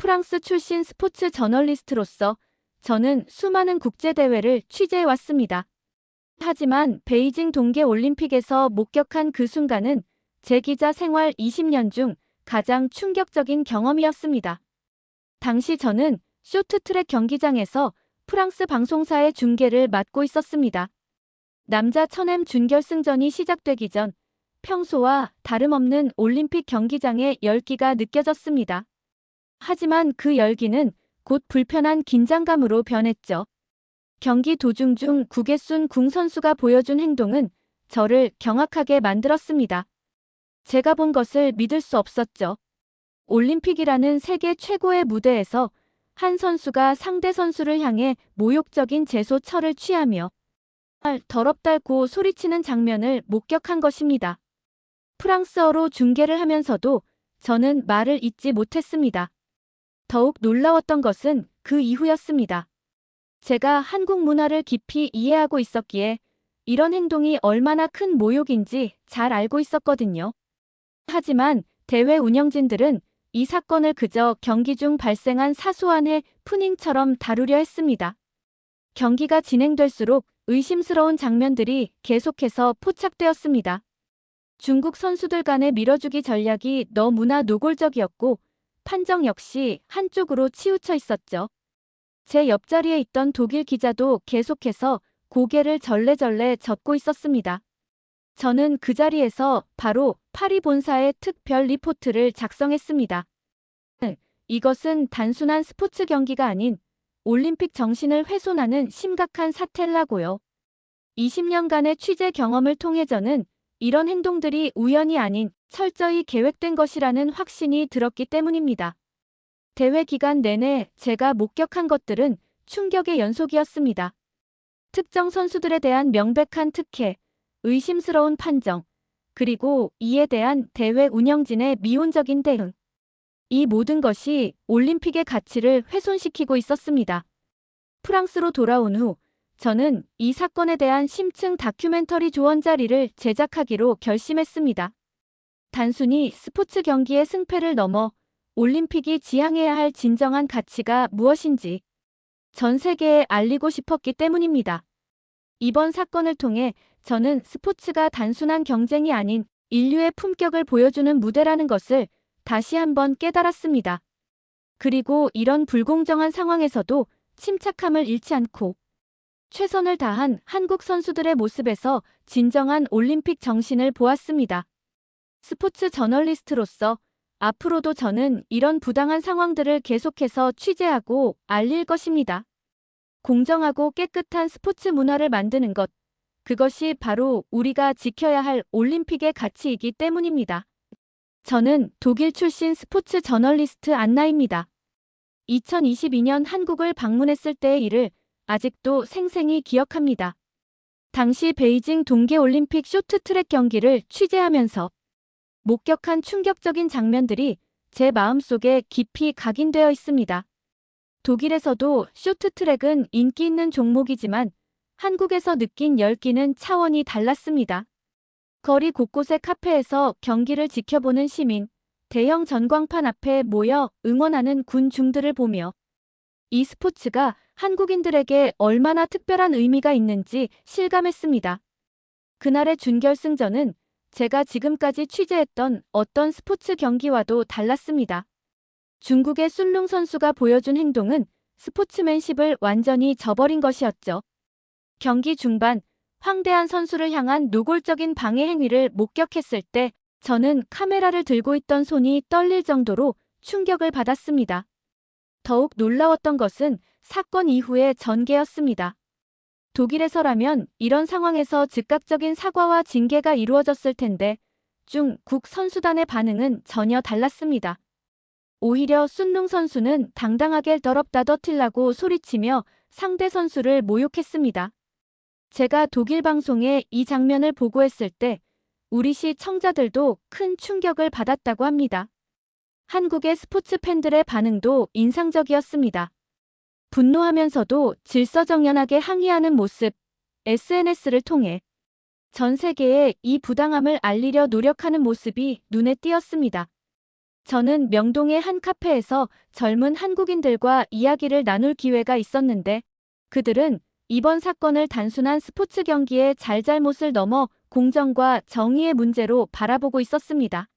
프랑스 출신 스포츠 저널리스트로서 저는 수많은 국제대회를 취재해왔습니다. 하지만 베이징 동계올림픽에서 목격한 그 순간은 제 기자 생활 20년 중 가장 충격적인 경험이었습니다. 당시 저는 쇼트트랙 경기장에서 프랑스 방송사의 중계를 맡고 있었습니다. 남자 1000m 준결승전이 시작되기 전 평소와 다름없는 올림픽 경기장의 열기가 느껴졌습니다. 하지만 그 열기는 곧 불편한 긴장감으로 변했죠. 경기 도중 중 구개순 궁 선수가 보여준 행동은 저를 경악하게 만들었습니다. 제가 본 것을 믿을 수 없었죠. 올림픽이라는 세계 최고의 무대에서 한 선수가 상대 선수를 향해 모욕적인 제소처를 취하며 더럽다고 소리치는 장면을 목격한 것입니다. 프랑스어로 중계를 하면서도 저는 말을 잇지 못했습니다. 더욱 놀라웠던 것은 그 이후였습니다. 제가 한국 문화를 깊이 이해하고 있었기에 이런 행동이 얼마나 큰 모욕인지 잘 알고 있었거든요. 하지만 대회 운영진들은 이 사건을 그저 경기 중 발생한 사소한 해프닝처럼 다루려 했습니다. 경기가 진행될수록 의심스러운 장면들이 계속해서 포착되었습니다. 중국 선수들 간의 밀어주기 전략이 너무나 노골적이었고 판정 역시 한쪽으로 치우쳐 있었죠. 제 옆자리에 있던 독일 기자도 계속해서 고개를 절레절레 젓고 있었습니다. 저는 그 자리에서 바로 파리 본사의 특별 리포트를 작성했습니다. 이것은 단순한 스포츠 경기가 아닌 올림픽 정신을 훼손하는 심각한 사태라고요. 20년간의 취재 경험을 통해 저는 이런 행동들이 우연이 아닌 철저히 계획된 것이라는 확신이 들었기 때문입니다. 대회 기간 내내 제가 목격한 것들은 충격의 연속이었습니다. 특정 선수들에 대한 명백한 특혜, 의심스러운 판정, 그리고 이에 대한 대회 운영진의 미온적인 대응. 이 모든 것이 올림픽의 가치를 훼손시키고 있었습니다. 프랑스로 돌아온 후 저는 이 사건에 대한 심층 다큐멘터리 조원자리를 제작하기로 결심했습니다. 단순히 스포츠 경기의 승패를 넘어 올림픽이 지향해야 할 진정한 가치가 무엇인지 전 세계에 알리고 싶었기 때문입니다. 이번 사건을 통해 저는 스포츠가 단순한 경쟁이 아닌 인류의 품격을 보여주는 무대라는 것을 다시 한번 깨달았습니다. 그리고 이런 불공정한 상황에서도 침착함을 잃지 않고 최선을 다한 한국 선수들의 모습에서 진정한 올림픽 정신을 보았습니다. 스포츠 저널리스트로서 앞으로도 저는 이런 부당한 상황들을 계속해서 취재하고 알릴 것입니다. 공정하고 깨끗한 스포츠 문화를 만드는 것, 그것이 바로 우리가 지켜야 할 올림픽의 가치이기 때문입니다. 저는 독일 출신 스포츠 저널리스트 안나입니다. 2022년 한국을 방문했을 때의 일을 아직도 생생히 기억합니다. 당시 베이징 동계올림픽 쇼트트랙 경기를 취재하면서 목격한 충격적인 장면들이 제 마음속에 깊이 각인되어 있습니다. 독일에서도 쇼트트랙은 인기 있는 종목이지만 한국에서 느낀 열기는 차원이 달랐습니다. 거리 곳곳의 카페에서 경기를 지켜보는 시민, 대형 전광판 앞에 모여 응원하는 군중들을 보며 이 스포츠가 한국인들에게 얼마나 특별한 의미가 있는지 실감했습니다. 그날의 준결승전은 제가 지금까지 취재했던 어떤 스포츠 경기와도 달랐습니다. 중국의 순룽 선수가 보여준 행동은 스포츠맨십을 완전히 저버린 것이었죠. 경기 중반, 황대한 선수를 향한 노골적인 방해 행위를 목격했을 때 저는 카메라를 들고 있던 손이 떨릴 정도로 충격을 받았습니다. 더욱 놀라웠던 것은 사건 이후의 전개였습니다. 독일에서라면 이런 상황에서 즉각적인 사과와 징계가 이루어졌을 텐데 중국 선수단의 반응은 전혀 달랐습니다. 오히려 순룽 선수는 당당하게 더럽다 더틸라고 소리치며 상대 선수를 모욕했습니다. 제가 독일 방송에 이 장면을 보고했을 때 우리 시청자들도 큰 충격을 받았다고 합니다. 한국의 스포츠 팬들의 반응도 인상적이었습니다. 분노하면서도 질서정연하게 항의하는 모습, SNS를 통해 전 세계에 이 부당함을 알리려 노력하는 모습이 눈에 띄었습니다. 저는 명동의 한 카페에서 젊은 한국인들과 이야기를 나눌 기회가 있었는데 그들은 이번 사건을 단순한 스포츠 경기의 잘잘못을 넘어 공정과 정의의 문제로 바라보고 있었습니다.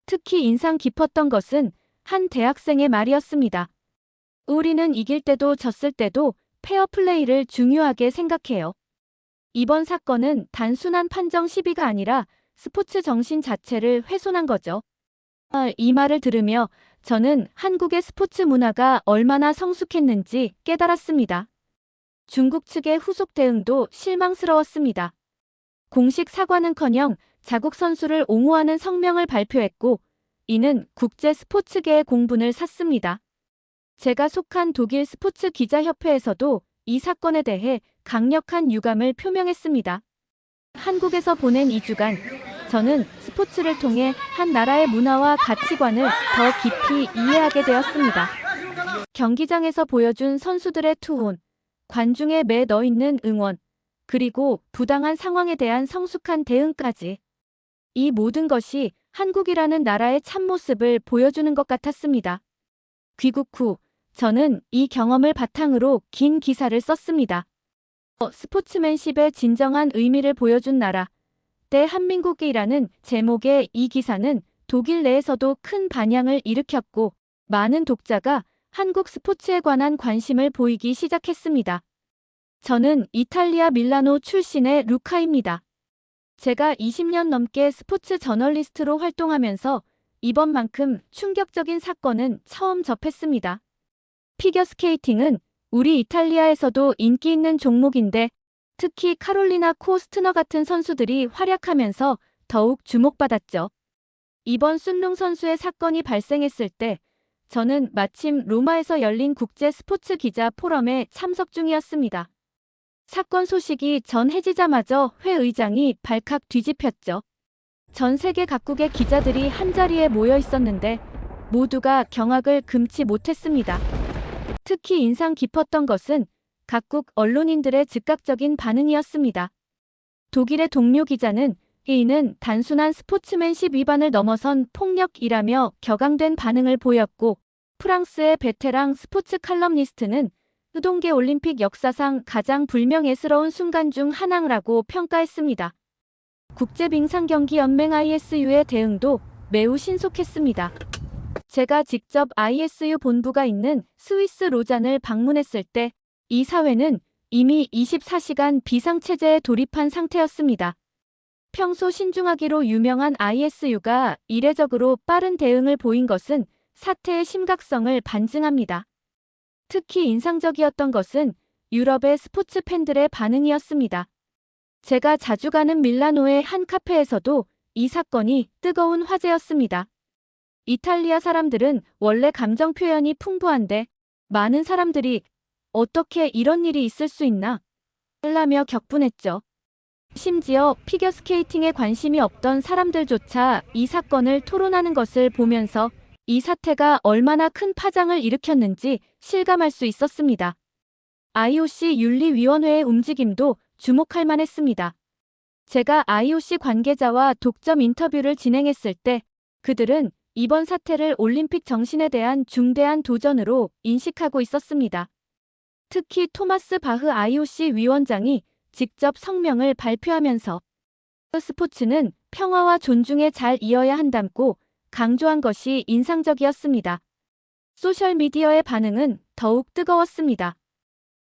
특히 인상 깊었던 것은 한 대학생의 말이었습니다. 우리는 이길 때도 졌을 때도 페어플레이를 중요하게 생각해요. 이번 사건은 단순한 판정 시비가 아니라 스포츠 정신 자체를 훼손한 거죠. 이 말을 들으며 저는 한국의 스포츠 문화가 얼마나 성숙했는지 깨달았습니다. 중국 측의 후속 대응도 실망스러웠습니다. 공식 사과는커녕 자국 선수를 옹호하는 성명을 발표했고 이는 국제 스포츠계의 공분을 샀습니다. 제가 속한 독일 스포츠 기자협회에서도 이 사건에 대해 강력한 유감을 표명했습니다. 한국에서 보낸 2주간 저는 스포츠를 통해 한 나라의 문화와 가치관을 더 깊이 이해하게 되었습니다. 경기장에서 보여준 선수들의 투혼, 관중에 매 넣어있는 응원, 그리고 부당한 상황에 대한 성숙한 대응까지. 이 모든 것이 한국이라는 나라의 참모습을 보여주는 것 같았습니다. 귀국 후 저는 이 경험을 바탕으로 긴 기사를 썼습니다. 스포츠맨십의 진정한 의미를 보여준 나라, 대한민국이라는 제목의 이 기사는 독일 내에서도 큰 반향을 일으켰고 많은 독자가 한국 스포츠에 관한 관심을 보이기 시작했습니다. 저는 이탈리아 밀라노 출신의 루카입니다. 제가 20년 넘게 스포츠 저널리스트로 활동하면서 이번만큼 충격적인 사건은 처음 접했습니다. 피겨스케이팅은 우리 이탈리아에서도 인기 있는 종목인데 특히 카롤리나 코스트너 같은 선수들이 활약하면서 더욱 주목받았죠. 이번 순룽 선수의 사건이 발생했을 때 저는 마침 로마에서 열린 국제 스포츠 기자 포럼에 참석 중이었습니다. 사건 소식이 전해지자마자 회 의장이 발칵 뒤집혔죠. 전 세계 각국의 기자들이 한자리에 모여 있었는데 모두가 경악을 금치 못했습니다. 특히 인상 깊었던 것은 각국 언론인들의 즉각적인 반응이었습니다. 독일의 동료 기자는 이는 단순한 스포츠맨십 위반을 넘어선 폭력이라며 격앙된 반응을 보였고 프랑스의 베테랑 스포츠 칼럼니스트는 동계 올림픽 역사상 가장 불명예스러운 순간 중 하나라고 평가했습니다. 국제빙상경기연맹 ISU의 대응도 매우 신속했습니다. 제가 직접 ISU 본부가 있는 스위스 로잔을 방문했을 때 이 사회는 이미 24시간 비상체제에 돌입한 상태였습니다. 평소 신중하기로 유명한 ISU가 이례적으로 빠른 대응을 보인 것은 사태의 심각성을 반증합니다. 특히 인상적이었던 것은 유럽의 스포츠 팬들의 반응이었습니다. 제가 자주 가는 밀라노의 한 카페에서도 이 사건이 뜨거운 화제였습니다. 이탈리아 사람들은 원래 감정 표현이 풍부한데 많은 사람들이 어떻게 이런 일이 있을 수 있나? 라며 격분했죠. 심지어 피겨스케이팅에 관심이 없던 사람들조차 이 사건을 토론하는 것을 보면서 이 사태가 얼마나 큰 파장을 일으켰는지 실감할 수 있었습니다. IOC 윤리위원회의 움직임도 주목할 만했습니다. 제가 IOC 관계자와 독점 인터뷰를 진행했을 때 그들은 이번 사태를 올림픽 정신에 대한 중대한 도전으로 인식하고 있었습니다. 특히 토마스 바흐 IOC 위원장이 직접 성명을 발표하면서 스포츠는 평화와 존중에 잘 이어야 한다고 강조한 것이 인상적이었습니다. 소셜미디어의 반응은 더욱 뜨거웠습니다.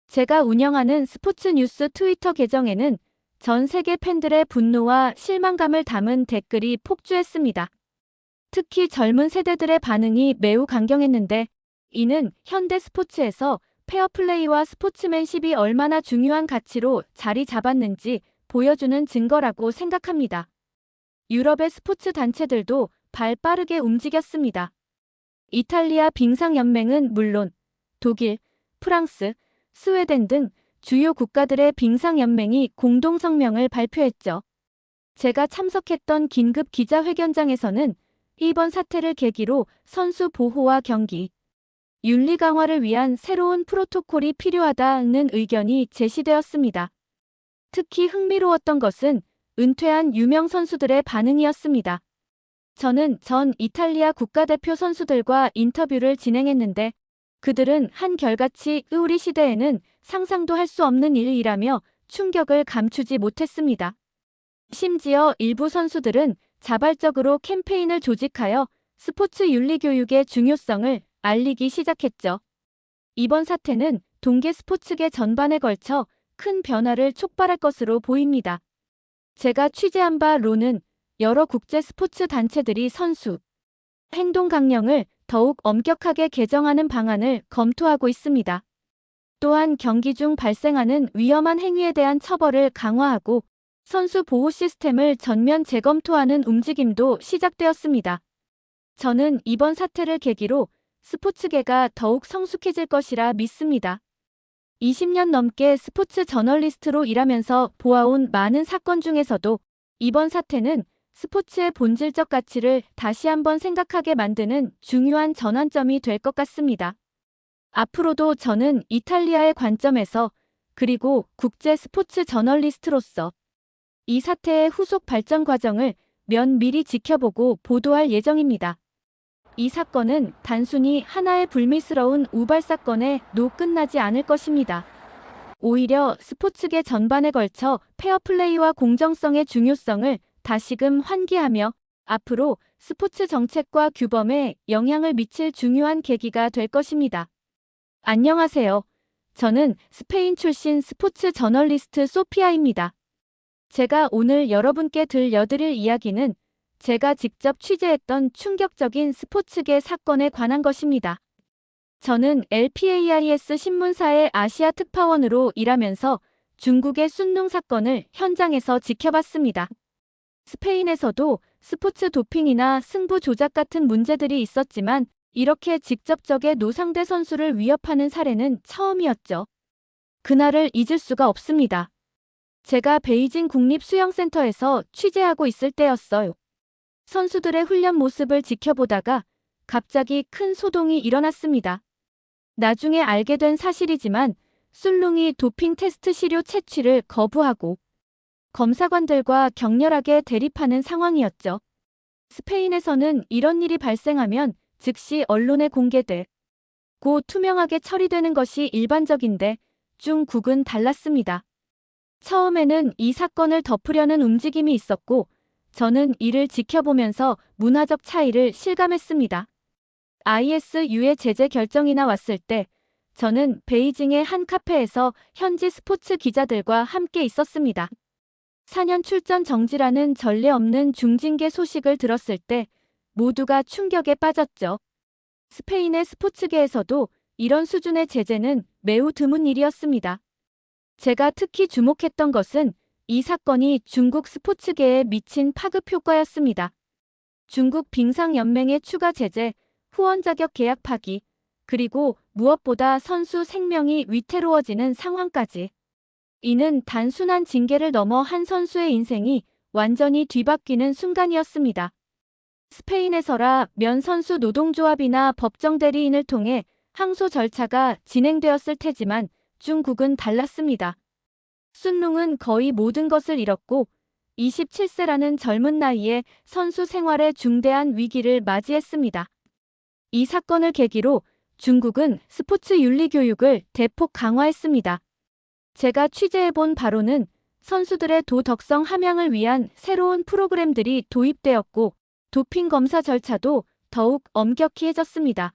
제가 운영하는 스포츠 뉴스 트위터 계정에는 전 세계 팬들의 분노와 실망감을 담은 댓글이 폭주했습니다. 특히 젊은 세대들의 반응이 매우 강경했는데 이는 현대 스포츠에서 페어플레이와 스포츠맨십이 얼마나 중요한 가치로 자리 잡았는지 보여주는 증거라고 생각합니다. 유럽의 스포츠 단체들도 발 빠르게 움직였습니다. 이탈리아 빙상연맹은 물론 독일, 프랑스, 스웨덴 등 주요 국가들의 빙상연맹이 공동 성명을 발표했죠. 제가 참석했던 긴급 기자회견장에서는 이번 사태를 계기로 선수 보호와 경기, 윤리 강화를 위한 새로운 프로토콜이 필요하다는 의견이 제시되었습니다. 특히 흥미로웠던 것은 은퇴한 유명 선수들의 반응이었습니다. 저는 전 이탈리아 국가대표 선수들과 인터뷰를 진행했는데 그들은 한결같이 우리 시대에는 상상도 할 수 없는 일이라며 충격을 감추지 못했습니다. 심지어 일부 선수들은 자발적으로 캠페인을 조직하여 스포츠 윤리 교육의 중요성을 알리기 시작했죠. 이번 사태는 동계 스포츠계 전반에 걸쳐 큰 변화를 촉발할 것으로 보입니다. 제가 취재한 바로는 여러 국제 스포츠 단체들이 선수 행동 강령을 더욱 엄격하게 개정하는 방안을 검토하고 있습니다. 또한 경기 중 발생하는 위험한 행위에 대한 처벌을 강화하고 선수 보호 시스템을 전면 재검토하는 움직임도 시작되었습니다. 저는 이번 사태를 계기로 스포츠계가 더욱 성숙해질 것이라 믿습니다. 20년 넘게 스포츠 저널리스트로 일하면서 보아온 많은 사건 중에서도 이번 사태는 스포츠의 본질적 가치를 다시 한번 생각하게 만드는 중요한 전환점이 될 것 같습니다. 앞으로도 저는 이탈리아의 관점에서 그리고 국제 스포츠 저널리스트로서 이 사태의 후속 발전 과정을 면밀히 지켜보고 보도할 예정입니다. 이 사건은 단순히 하나의 불미스러운 우발 사건에 끝나지 않을 것입니다. 오히려 스포츠계 전반에 걸쳐 페어플레이와 공정성의 중요성을 다시금 환기하며 앞으로 스포츠 정책과 규범에 영향을 미칠 중요한 계기가 될 것입니다. 안녕하세요. 저는 스페인 출신 스포츠 저널리스트 소피아입니다. 제가 오늘 여러분께 들려드릴 이야기는 제가 직접 취재했던 충격적인 스포츠계 사건에 관한 것입니다. 저는 LPAIS 신문사의 아시아 특파원으로 일하면서 중국의 순룽 사건을 현장에서 지켜봤습니다. 스페인에서도 스포츠 도핑이나 승부 조작 같은 문제들이 있었지만 이렇게 직접적에 노상대 선수를 위협하는 사례는 처음이었죠. 그날을 잊을 수가 없습니다. 제가 베이징 국립수영센터에서 취재하고 있을 때였어요. 선수들의 훈련 모습을 지켜보다가 갑자기 큰 소동이 일어났습니다. 나중에 알게 된 사실이지만 순룽이 도핑 테스트 시료 채취를 거부하고 검사관들과 격렬하게 대립하는 상황이었죠. 스페인에서는 이런 일이 발생하면 즉시 언론에 공개되고 투명하게 처리되는 것이 일반적인데 중국은 달랐습니다. 처음에는 이 사건을 덮으려는 움직임이 있었고 저는 이를 지켜보면서 문화적 차이를 실감했습니다. ISU의 제재 결정이 나왔을 때 저는 베이징의 한 카페에서 현지 스포츠 기자들과 함께 있었습니다. 4년 출전 정지라는 전례 없는 중징계 소식을 들었을 때 모두가 충격에 빠졌죠. 스페인의 스포츠계에서도 이런 수준의 제재는 매우 드문 일이었습니다. 제가 특히 주목했던 것은 이 사건이 중국 스포츠계에 미친 파급 효과였습니다. 중국 빙상연맹의 추가 제재, 후원 자격 계약 파기, 그리고 무엇보다 선수 생명이 위태로워지는 상황까지. 이는 단순한 징계를 넘어 한 선수의 인생이 완전히 뒤바뀌는 순간이었습니다. 스페인에서라 면 선수 노동조합이나 법정 대리인을 통해 항소 절차가 진행되었을 테지만 중국은 달랐습니다. 순룽은 거의 모든 것을 잃었고 27세라는 젊은 나이에 선수 생활에 중대한 위기를 맞이했습니다. 이 사건을 계기로 중국은 스포츠 윤리 교육을 대폭 강화했습니다. 제가 취재해본 바로는 선수들의 도덕성 함양을 위한 새로운 프로그램들이 도입되었고 도핑 검사 절차도 더욱 엄격히해졌습니다.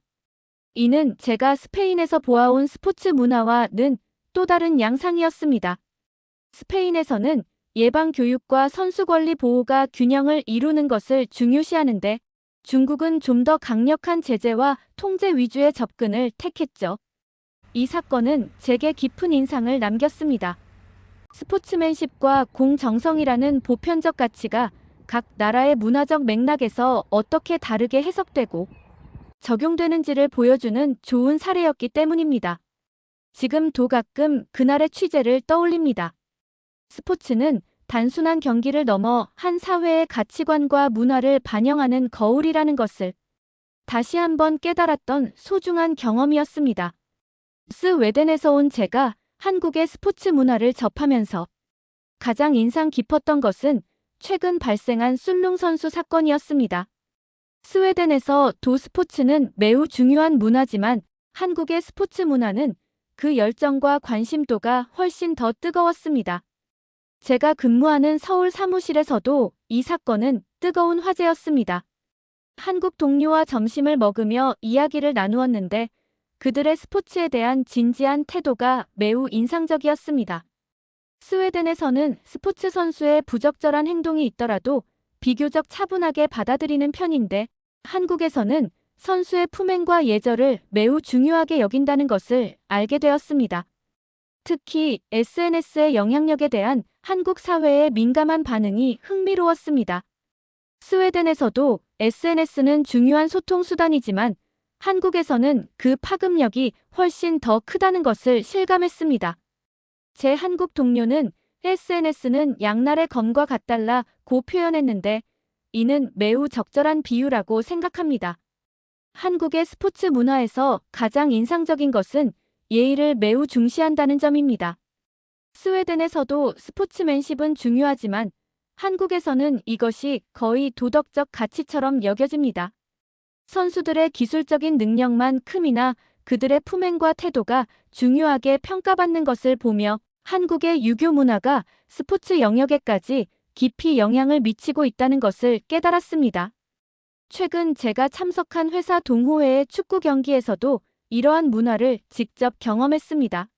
이는 제가 스페인에서 보아온 스포츠 문화와는 또 다른 양상이었습니다. 스페인에서는 예방 교육과 선수 권리 보호가 균형을 이루는 것을 중요시하는데 중국은 좀 더 강력한 제재와 통제 위주의 접근을 택했죠. 이 사건은 제게 깊은 인상을 남겼습니다. 스포츠맨십과 공정성이라는 보편적 가치가 각 나라의 문화적 맥락에서 어떻게 다르게 해석되고 적용되는지를 보여주는 좋은 사례였기 때문입니다. 지금도 가끔 그날의 취재를 떠올립니다. 스포츠는 단순한 경기를 넘어 한 사회의 가치관과 문화를 반영하는 거울이라는 것을 다시 한번 깨달았던 소중한 경험이었습니다. 스웨덴에서 온 제가 한국의 스포츠 문화를 접하면서 가장 인상 깊었던 것은 최근 발생한 순룽 선수 사건이었습니다. 스웨덴에서 도 스포츠는 매우 중요한 문화지만 한국의 스포츠 문화는 그 열정과 관심도가 훨씬 더 뜨거웠습니다. 제가 근무하는 서울 사무실에서도 이 사건은 뜨거운 화제였습니다. 한국 동료와 점심을 먹으며 이야기를 나누었는데 그들의 스포츠에 대한 진지한 태도가 매우 인상적이었습니다. 스웨덴에서는 스포츠 선수의 부적절한 행동이 있더라도 비교적 차분하게 받아들이는 편인데 한국에서는 선수의 품행과 예절을 매우 중요하게 여긴다는 것을 알게 되었습니다. 특히 SNS의 영향력에 대한 한국 사회의 민감한 반응이 흥미로웠습니다. 스웨덴에서도 SNS는 중요한 소통 수단이지만 한국에서는 그 파급력이 훨씬 더 크다는 것을 실감했습니다. 제 한국 동료는 SNS는 양날의 검과 같달라고 표현했는데 이는 매우 적절한 비유라고 생각합니다. 한국의 스포츠 문화에서 가장 인상적인 것은 예의를 매우 중시한다는 점입니다. 스웨덴에서도 스포츠맨십은 중요하지만 한국에서는 이것이 거의 도덕적 가치처럼 여겨집니다. 선수들의 기술적인 능력만 큼이나 그들의 품행과 태도가 중요하게 평가받는 것을 보며 한국의 유교 문화가 스포츠 영역에까지 깊이 영향을 미치고 있다는 것을 깨달았습니다. 최근 제가 참석한 회사 동호회의 축구 경기에서도 이러한 문화를 직접 경험했습니다.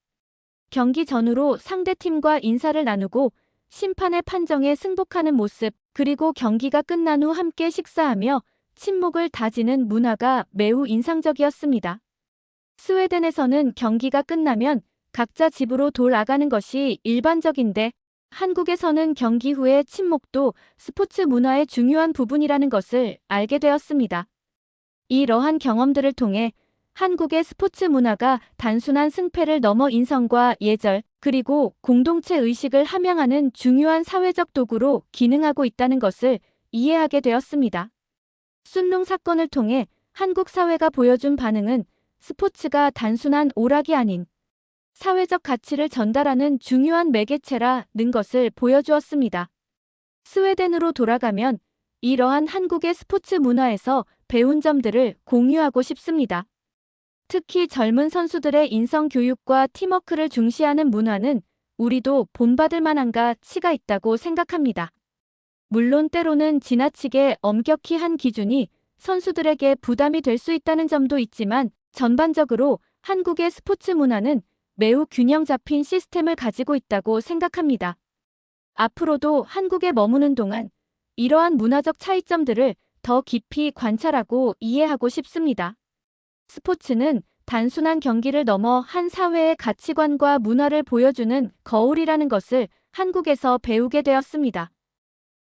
경기 전후로 상대팀과 인사를 나누고 심판의 판정에 승복하는 모습, 그리고 경기가 끝난 후 함께 식사하며 친목을 다지는 문화가 매우 인상적이었습니다. 스웨덴에서는 경기가 끝나면 각자 집으로 돌아가는 것이 일반적인데 한국에서는 경기 후의 친목도 스포츠 문화의 중요한 부분이라는 것을 알게 되었습니다. 이러한 경험들을 통해 한국의 스포츠 문화가 단순한 승패를 넘어 인성과 예절, 그리고 공동체 의식을 함양하는 중요한 사회적 도구로 기능하고 있다는 것을 이해하게 되었습니다. 순롱 사건을 통해 한국 사회가 보여준 반응은 스포츠가 단순한 오락이 아닌 사회적 가치를 전달하는 중요한 매개체라는 것을 보여주었습니다. 스웨덴으로 돌아가면 이러한 한국의 스포츠 문화에서 배운 점들을 공유하고 싶습니다. 특히 젊은 선수들의 인성 교육과 팀워크를 중시하는 문화는 우리도 본받을 만한 가치가 있다고 생각합니다. 물론 때로는 지나치게 엄격히 한 기준이 선수들에게 부담이 될 수 있다는 점도 있지만 전반적으로 한국의 스포츠 문화는 매우 균형 잡힌 시스템을 가지고 있다고 생각합니다. 앞으로도 한국에 머무는 동안 이러한 문화적 차이점들을 더 깊이 관찰하고 이해하고 싶습니다. 스포츠는 단순한 경기를 넘어 한 사회의 가치관과 문화를 보여주는 거울이라는 것을 한국에서 배우게 되었습니다.